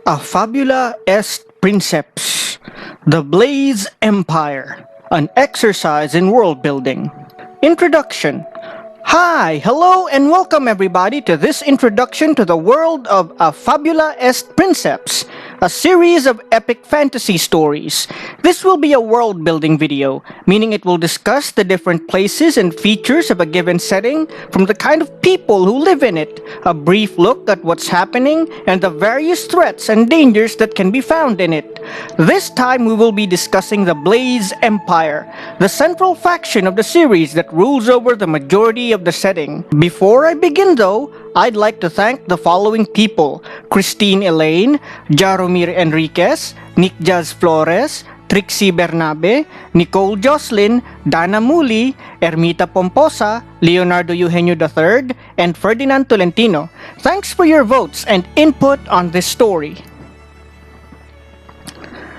A Fabula est Princeps, the Blaze Empire, an exercise in world building. Introduction. Hi, hello, and welcome everybody to this introduction to the world of A Fabula est Princeps, a series of epic fantasy stories. This will be a world building video, meaning it will discuss the different places and features of a given setting from the kind of people who live in it, a brief look at what's happening, and the various threats and dangers that can be found in it. This time we will be discussing the Blaze Empire, the central faction of the series that rules over the majority of the setting. Before I begin though, I'd like to thank the following people: Christine Elaine, Jaromir Enriquez, Nick Jazz Flores, Trixie Bernabe, Nicole Jocelyn, Dana Muli, Ermita Pomposa, Leonardo Eugenio III, and Ferdinand Tolentino. Thanks for your votes and input on this story.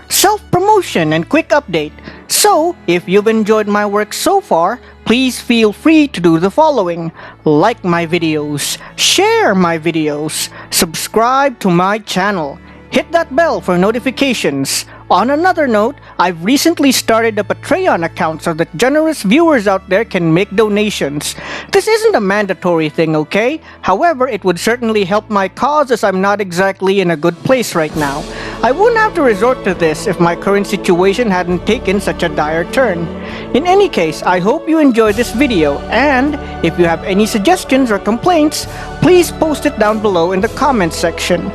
Self-promotion and quick update. So, if you've enjoyed my work so far, please feel free to do the following: like my videos, share my videos, subscribe to my channel, hit that bell for notifications. On another note, I've recently started a Patreon account so that generous viewers out there can make donations. This isn't a mandatory thing, okay? However, it would certainly help my cause as I'm not exactly in a good place right now. I wouldn't have to resort to this if my current situation hadn't taken such a dire turn. In any case, I hope you enjoyed this video, and if you have any suggestions or complaints, please post it down below in the comments section.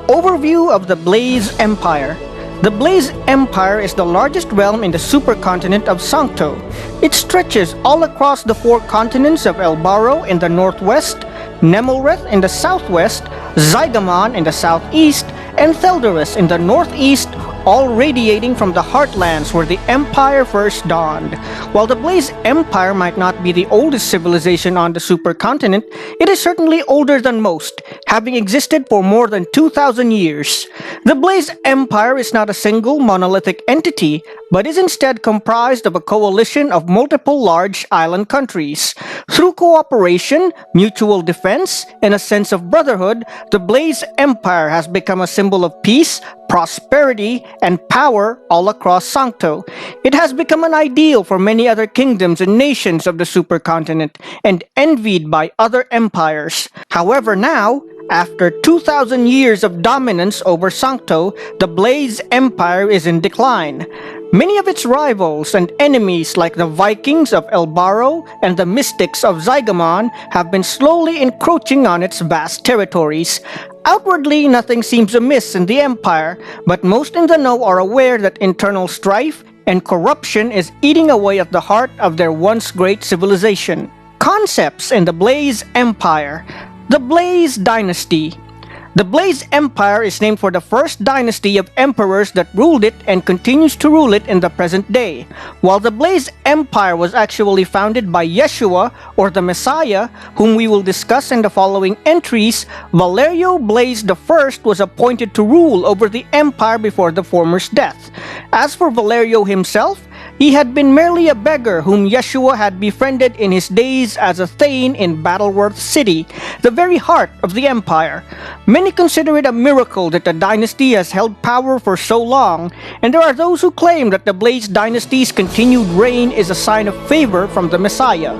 Overview of the Blaze Empire. The Blaze Empire is the largest realm in the supercontinent of Sancto. It stretches all across the four continents of Elbaro in the northwest, Nemelreth in the southwest, Zygamon in the southeast, and Theldorus in the northeast, all radiating from the heartlands where the Empire first dawned. While the Blaze Empire might not be the oldest civilization on the supercontinent, it is certainly older than most, having existed for more than 2,000 years. The Blaze Empire is not a single monolithic entity, but is instead comprised of a coalition of multiple large island countries. Through cooperation, mutual defense, and a sense of brotherhood, the Blaze Empire has become a symbol of peace, prosperity, and power all across Sancto. It has become an ideal for many other kingdoms and nations of the supercontinent, and envied by other empires. However now, after 2,000 years of dominance over Sancto, the Blaze Empire is in decline. Many of its rivals and enemies like the Vikings of Elbaro and the Mystics of Zygamon have been slowly encroaching on its vast territories. Outwardly, nothing seems amiss in the Empire, but most in the know are aware that internal strife and corruption is eating away at the heart of their once great civilization. Concepts in the Blaze Empire. The Blaze Dynasty. The Blaze Empire is named for the first dynasty of emperors that ruled it and continues to rule it in the present day. While the Blaze Empire was actually founded by Yeshua, or the Messiah, whom we will discuss in the following entries, Valerio Blaze I was appointed to rule over the empire before the former's death. As for Valerio himself, he had been merely a beggar whom Yeshua had befriended in his days as a thane in Battleworth City, the very heart of the empire. Many consider it a miracle that the dynasty has held power for so long, and there are those who claim that the Blaze dynasty's continued reign is a sign of favor from the Messiah.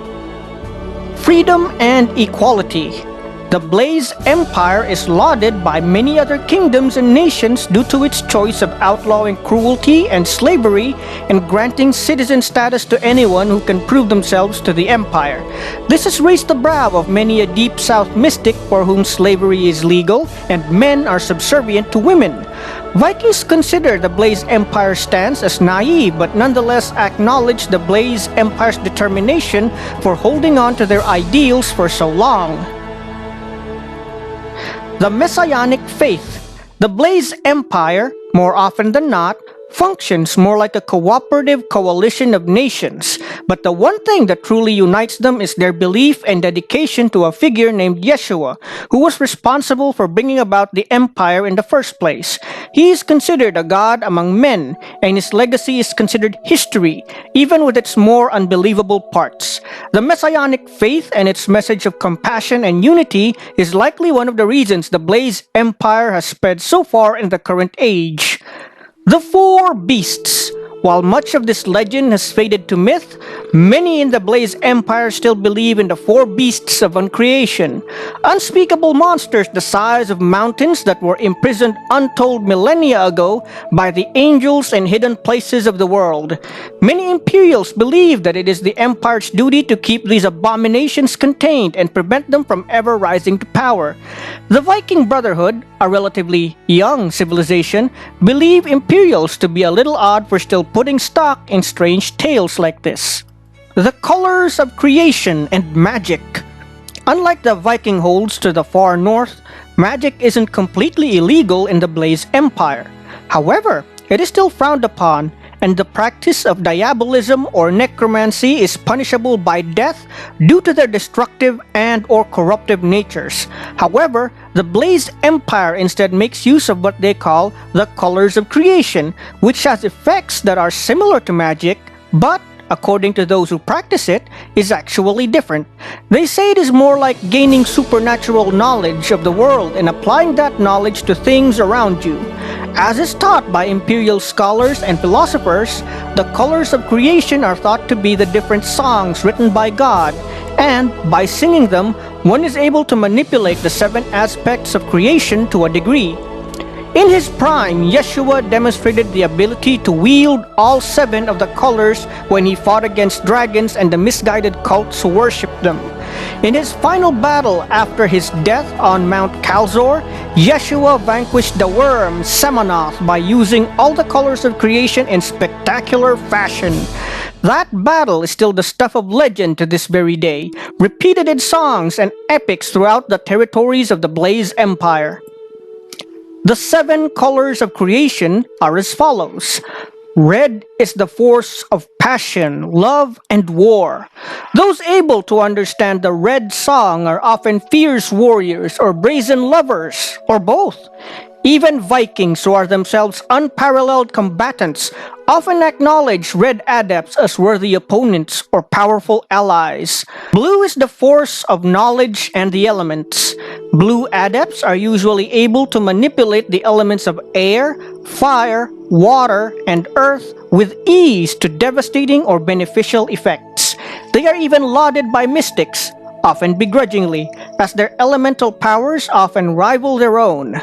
Freedom and equality. The Blaze Empire is lauded by many other kingdoms and nations due to its choice of outlawing cruelty and slavery and granting citizen status to anyone who can prove themselves to the Empire. This has raised the brow of many a Deep South mystic for whom slavery is legal and men are subservient to women. Vikings consider the Blaze Empire's stance as naive, but nonetheless acknowledge the Blaze Empire's determination for holding on to their ideals for so long. The Messianic Faith. The Blaze Empire, more often than not, functions more like a cooperative coalition of nations, but the one thing that truly unites them is their belief and dedication to a figure named Yeshua, who was responsible for bringing about the empire in the first place. He is considered a god among men, and his legacy is considered history, even with its more unbelievable parts. The Messianic faith and its message of compassion and unity is likely one of the reasons the Blaze Empire has spread so far in the current age. The Four Beasts. While much of this legend has faded to myth, many in the Blaze Empire still believe in the four beasts of uncreation, unspeakable monsters the size of mountains that were imprisoned untold millennia ago by the angels in hidden places of the world. Many Imperials believe that it is the Empire's duty to keep these abominations contained and prevent them from ever rising to power. The Viking Brotherhood, a relatively young civilization, believe Imperials to be a little odd for still putting stock in strange tales like this. The colors of creation and magic. Unlike the Viking holds to the far north, magic isn't completely illegal in the Blaze Empire. However, it is still frowned upon, and the practice of diabolism or necromancy is punishable by death due to their destructive and or corruptive natures. However, the Blaze Empire instead makes use of what they call the colors of creation, which has effects that are similar to magic, but according to those who practice it, is actually different. They say it is more like gaining supernatural knowledge of the world and applying that knowledge to things around you. As is taught by imperial scholars and philosophers, the colors of creation are thought to be the different songs written by God, and by singing them, one is able to manipulate the seven aspects of creation to a degree. In his prime, Yeshua demonstrated the ability to wield all seven of the colors when he fought against dragons and the misguided cults who worshipped them. In his final battle after his death on Mount Calzor, Yeshua vanquished the worm Semonoth by using all the colors of creation in spectacular fashion. That battle is still the stuff of legend to this very day, repeated in songs and epics throughout the territories of the Blaze Empire. The seven colors of creation are as follows. Red is the force of passion, love, and war. Those able to understand the red song are often fierce warriors or brazen lovers, or both. Even Vikings, who are themselves unparalleled combatants, often acknowledge red adepts as worthy opponents or powerful allies. Blue is the force of knowledge and the elements. Blue adepts are usually able to manipulate the elements of air, fire, water, and earth with ease to devastating or beneficial effects. They are even lauded by mystics, often begrudgingly, as their elemental powers often rival their own.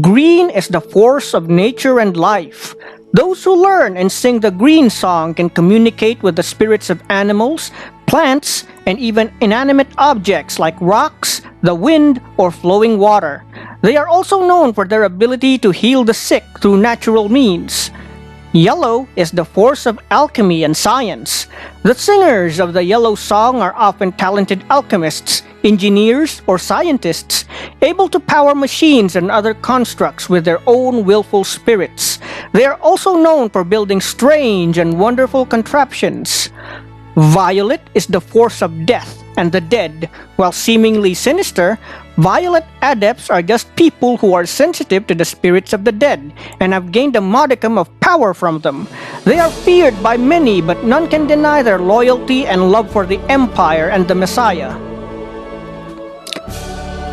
Green is the force of nature and life. Those who learn and sing the green song can communicate with the spirits of animals, plants, and even inanimate objects like rocks, the wind, or flowing water. They are also known for their ability to heal the sick through natural means. Yellow is the force of alchemy and science. The singers of the yellow song are often talented alchemists, engineers, or scientists, able to power machines and other constructs with their own willful spirits. They are also known for building strange and wonderful contraptions. Violet is the force of death and the dead. While seemingly sinister, violet adepts are just people who are sensitive to the spirits of the dead and have gained a modicum of power from them. They are feared by many, but none can deny their loyalty and love for the Empire and the Messiah.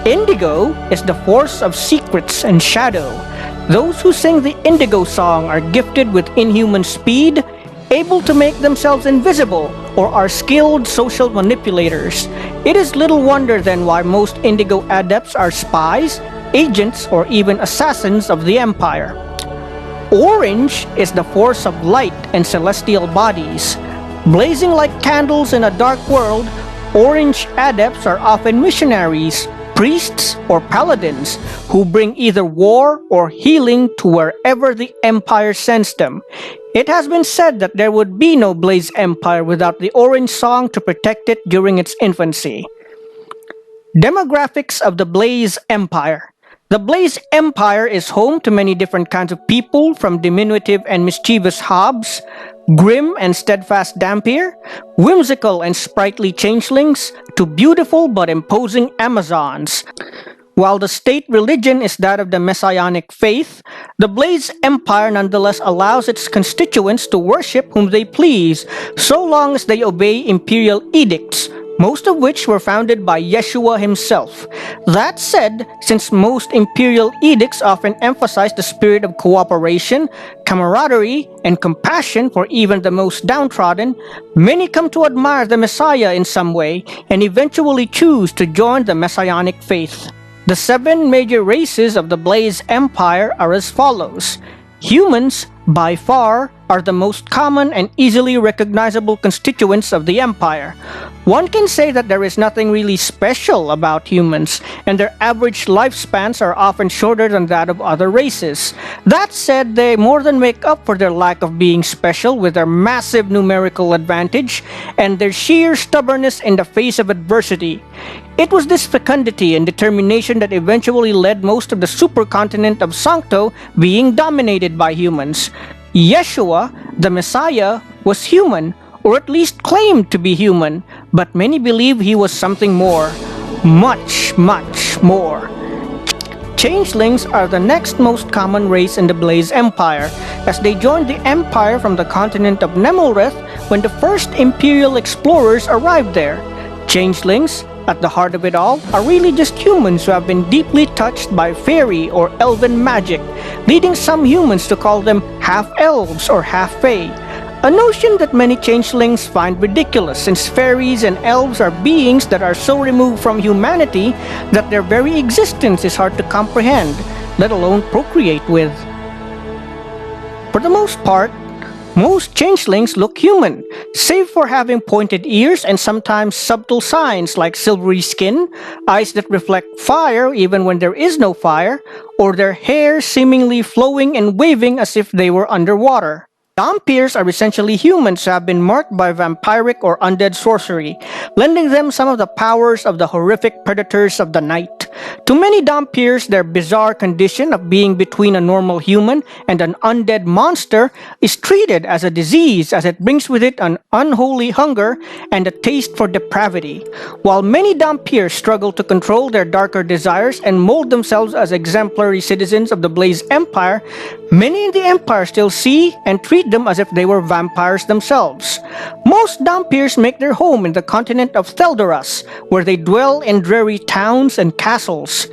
Indigo is the force of secrets and shadow. Those who sing the Indigo song are gifted with inhuman speed, able to make themselves invisible, or are skilled social manipulators. It is little wonder then why most Indigo adepts are spies, agents, or even assassins of the Empire. Orange is the force of light and celestial bodies. Blazing like candles in a dark world, orange adepts are often missionaries, priests, or paladins who bring either war or healing to wherever the Empire sends them. It has been said that there would be no Blaze Empire without the Orange Song to protect it during its infancy. Demographics of the Blaze Empire. The Blaze Empire is home to many different kinds of people, from diminutive and mischievous Hobbs, grim and steadfast Dampier, whimsical and sprightly changelings, to beautiful but imposing Amazons. While the state religion is that of the Messianic faith, the Blaze Empire nonetheless allows its constituents to worship whom they please, so long as they obey imperial edicts, most of which were founded by Yeshua himself. That said, since most imperial edicts often emphasize the spirit of cooperation, camaraderie, and compassion for even the most downtrodden, many come to admire the Messiah in some way and eventually choose to join the Messianic faith. The 7 major races of the Blaze Empire are as follows. Humans, by far, are the most common and easily recognizable constituents of the Empire. One can say that there is nothing really special about humans, and their average lifespans are often shorter than that of other races. That said, they more than make up for their lack of being special with their massive numerical advantage and their sheer stubbornness in the face of adversity. It was this fecundity and determination that eventually led most of the supercontinent of Sancto being dominated by humans. Yeshua, the Messiah, was human, or at least claimed to be human, but many believe he was something more. Much, much more. Changelings are the next most common race in the Blaze Empire, as they joined the Empire from the continent of Nemelrith when the first Imperial explorers arrived there. Changelings, at the heart of it all, are really just humans who have been deeply touched by fairy or elven magic, leading some humans to call them half-elves or half-fae. A notion that many changelings find ridiculous, since fairies and elves are beings that are so removed from humanity that their very existence is hard to comprehend, let alone procreate with. For the most part, most changelings look human, save for having pointed ears and sometimes subtle signs like silvery skin, eyes that reflect fire even when there is no fire, or their hair seemingly flowing and waving as if they were underwater. Dhampirs are essentially humans who have been marked by vampiric or undead sorcery, lending them some of the powers of the horrific predators of the night. To many Dhampirs, their bizarre condition of being between a normal human and an undead monster is treated as a disease, as it brings with it an unholy hunger and a taste for depravity. While many Dhampirs struggle to control their darker desires and mold themselves as exemplary citizens of the Blaze Empire, many in the Empire still see and treat them as if they were vampires themselves. Most Dhampirs make their home in the continent of Theldoras, where they dwell in dreary towns and castles.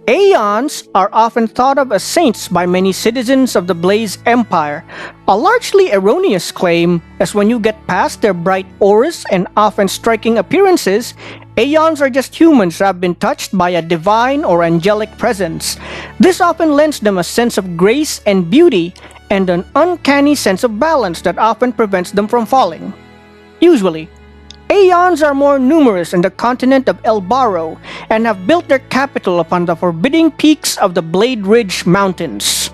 Aeons are often thought of as saints by many citizens of the Blaze Empire, a largely erroneous claim, as when you get past their bright auras and often striking appearances, Aeons are just humans who have been touched by a divine or angelic presence. This often lends them a sense of grace and beauty, and an uncanny sense of balance that often prevents them from falling. Usually, Aeons are more numerous in the continent of El Barro and have built their capital upon the forbidding peaks of the Blade Ridge Mountains.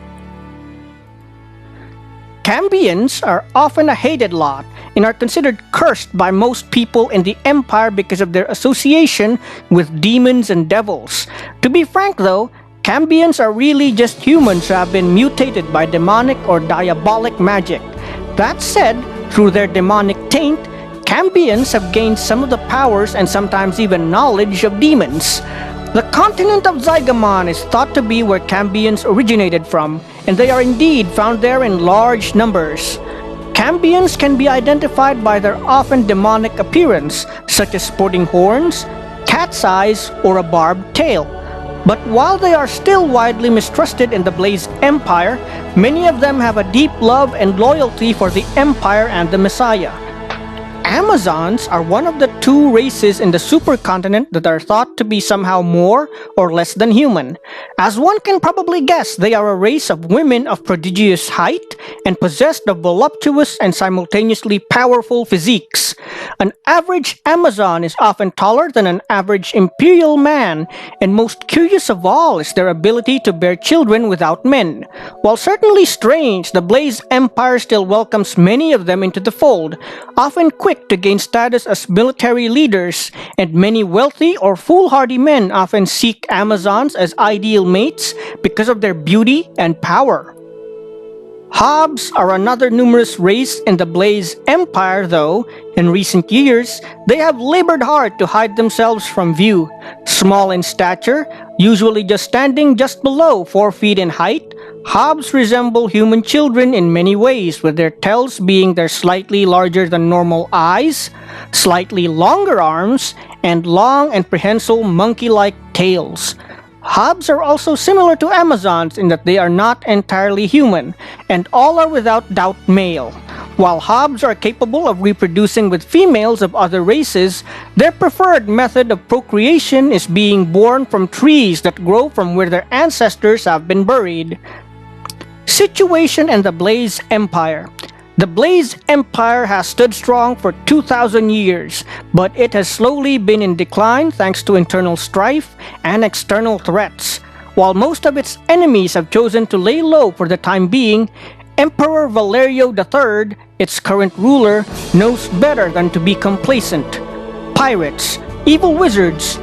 Cambions are often a hated lot and are considered cursed by most people in the Empire because of their association with demons and devils. To be frank though, Cambions are really just humans who have been mutated by demonic or diabolic magic. That said, through their demonic taint, Cambions have gained some of the powers and sometimes even knowledge of demons. The continent of Zygamon is thought to be where Cambions originated from, and they are indeed found there in large numbers. Cambions can be identified by their often demonic appearance, such as sporting horns, cat's eyes, or a barbed tail. But while they are still widely mistrusted in the Blaze Empire, many of them have a deep love and loyalty for the Empire and the Messiah. Amazons are one of the 2 races in the supercontinent that are thought to be somehow more or less than human. As one can probably guess, they are a race of women of prodigious height and possessed of voluptuous and simultaneously powerful physiques. An average Amazon is often taller than an average imperial man, and most curious of all is their ability to bear children without men. While certainly strange, the Blaze Empire still welcomes many of them into the fold, often quick to gain status as military leaders, and many wealthy or foolhardy men often seek Amazons as ideal mates because of their beauty and power. Hobbs are another numerous race in the Blaze Empire, though, in recent years, they have labored hard to hide themselves from view. Small in stature, usually just standing just below 4 feet in height, Hobbs resemble human children in many ways, with their tails being their slightly larger than normal eyes, slightly longer arms, and long and prehensile monkey-like tails. Hobbs are also similar to Amazons in that they are not entirely human, and all are without doubt male. While Hobbs are capable of reproducing with females of other races, their preferred method of procreation is being born from trees that grow from where their ancestors have been buried. Situation in the Blaze Empire. The Blaze Empire has stood strong for 2,000 years, but it has slowly been in decline thanks to internal strife and external threats. While most of its enemies have chosen to lay low for the time being, Emperor Valerio III, its current ruler, knows better than to be complacent. Pirates, evil wizards,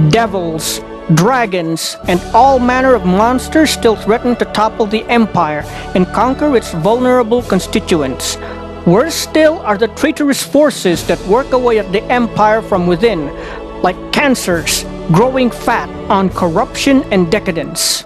devils, dragons, and all manner of monsters still threaten to topple the empire and conquer its vulnerable constituents. Worse still are the traitorous forces that work away at the empire from within, like cancers growing fat on corruption and decadence.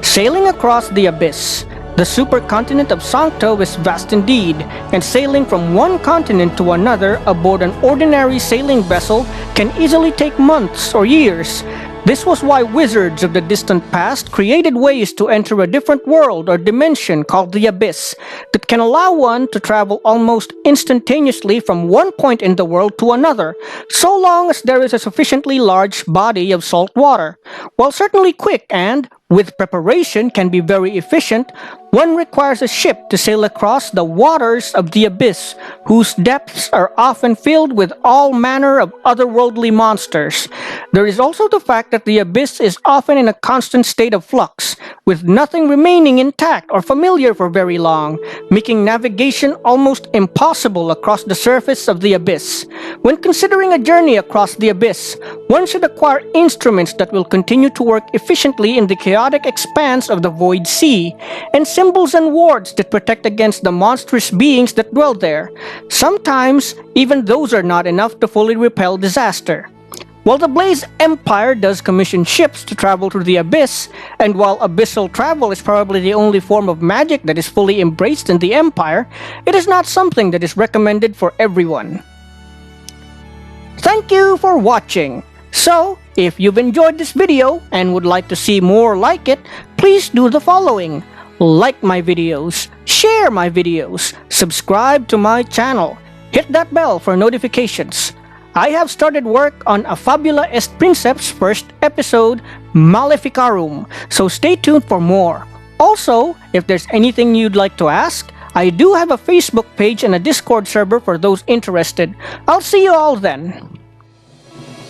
Sailing across the abyss. The supercontinent of Sancto is vast indeed, and sailing from one continent to another aboard an ordinary sailing vessel can easily take months or years. This was why wizards of the distant past created ways to enter a different world or dimension called the Abyss that can allow one to travel almost instantaneously from one point in the world to another, so long as there is a sufficiently large body of salt water. While certainly quick and, with preparation, can be very efficient, one requires a ship to sail across the waters of the abyss, whose depths are often filled with all manner of otherworldly monsters. There is also the fact that the abyss is often in a constant state of flux, with nothing remaining intact or familiar for very long, making navigation almost impossible across the surface of the abyss. When considering a journey across the abyss, one should acquire instruments that will continue to work efficiently in the chaotic expanse of the void sea, and symbols and wards that protect against the monstrous beings that dwell there. Sometimes, even those are not enough to fully repel disaster. While the Blaze Empire does commission ships to travel through the abyss, and while abyssal travel is probably the only form of magic that is fully embraced in the Empire, it is not something that is recommended for everyone. Thank you for watching. So, if you've enjoyed this video and would like to see more like it, please do the following. Like my videos, share my videos, subscribe to my channel, hit that bell for notifications. I have started work on a Fabula est Princeps first episode, Maleficarum, so stay tuned for more. Also, if there's anything you'd like to ask, I do have a Facebook page and a Discord server for those interested. I'll see you all then.